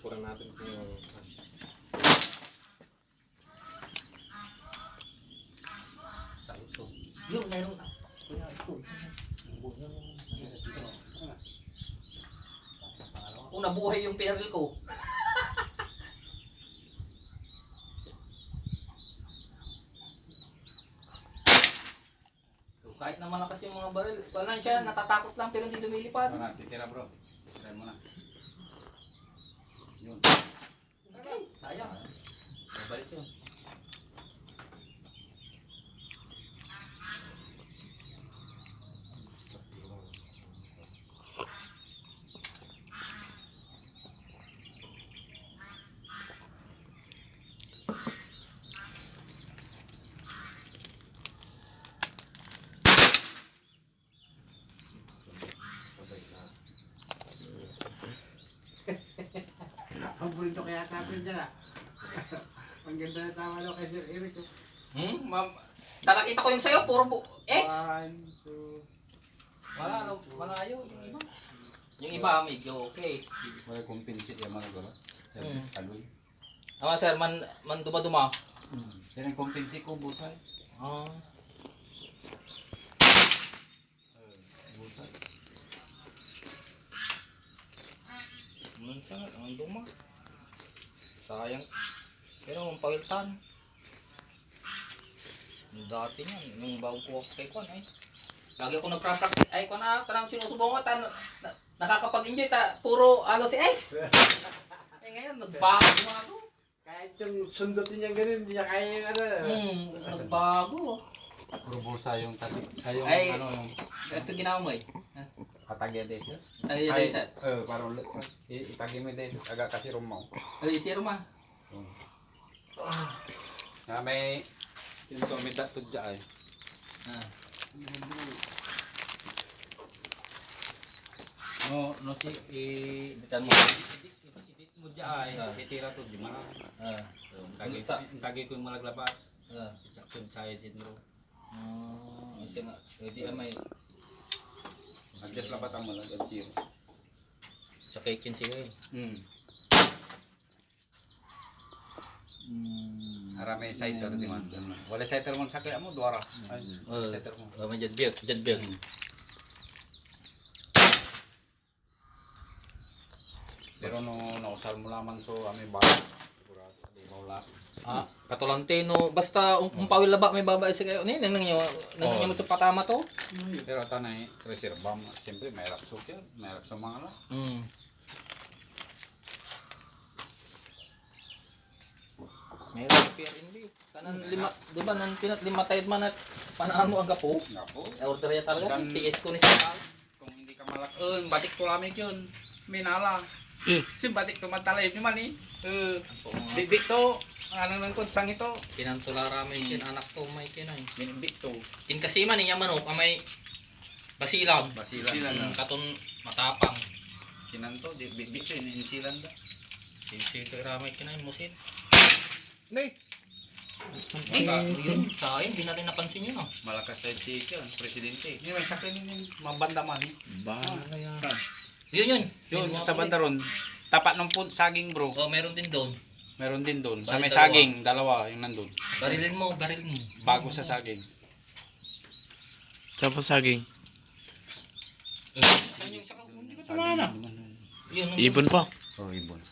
Kurang natin yung... Sa uso. Yung meron na. Kuya, ito. Kung nabuhay yung pinaril ko. Kahit na malakas yung mga baril, wala siya, natatakot lang pero hindi lumilipad. Wala, titira bro. Titira mo na. Yun. Okay, sayang. Babalik yun. Ang burrito kaya tapin dyan ah. Ang ganda na tama daw kay Sir Eric. Ma'am, nakita ko yung sayo, puro X. 1, 2, Malayo yung iba. Yung iba medyo okay. Wala compensate yung mga gano'n. Kaloy. Sir, man duma-duma. Yan ang compensate ko, busay. Ah. Busay. Minsan, ang duma. Sayang. Pero ang pawiltan. Yung dati niyan, nung bago ko kay Kwan ay. Lagi ako nagpa-practice. Ay, Kwan tanang sinusubong ko, nakakapag-enjoy, puro si X. Eh ngayon, nagbago mga to. kahit yung sundutin niya ganun, hindi niya kaya yung ano. Nagbago. Puro bulsa yung tati. Ay, yung Ay, ano yung ito ginawa mo eh. katagya desert. Tayo tayo sir. Parang ulit sa itagi mo desert. Agak kasi rumaw. Ay, si Roma. May tinto may datod dyan ay. No si Bitan mo. edit mo dyan ay. Titira to di mana. Tagi ko yung malaglabat. Sakto saya sindro. Siya nga. Hindi may Adjust labat ang malag at zero. sa kitchen siya eh. Ara may cider di man. Wala cider mo sa kaya mo duara. Ay, cider mo. May jadbiyag. Pero no nausal mo lamang so ami ba. Sigurado di maula. Katulante no, basta umpawil laba may babae siya kayo. Nanang niyo mo sa patama to. Pero tanay reserva mo. Siyempre may rap so yan. May rap sa mga la. Mayroon PRNB. Kanan lima, di ba nan pinat lima tayad man at panaan mo ang gapo. Nga po. Order ya talaga. Saan- TS ko ni sa Kung hindi ka malak, batik to lamig yun. Minala. Sim batik to matalayip nyo man eh. Bibik to. Ano nang kunsang ito? Kinantula rami kin anak ko may kinay. Minibik to. Kin kasi man niya manok amay basilam. Basilan. Katon matapang. Kinanto, bibik to. Ininsilan da. Sito rami kinay musin. Nay! Yun, sayang, di natin napansin yun ah. Malakas tayo si yun, presidente. Hindi may sakin yung mabanda man eh. Yun. Yun, sa banda ron. Tapat ng saging bro. Oh, meron din doon. Meron din doon. Sa Bali, may dalawa. saging, dalawa yung nandun. Barilin mo. Bago sa saging. Saan pa saging? Saan yung saka? Hindi ko Saging, Yun, Ibon pa. Oh, ibon.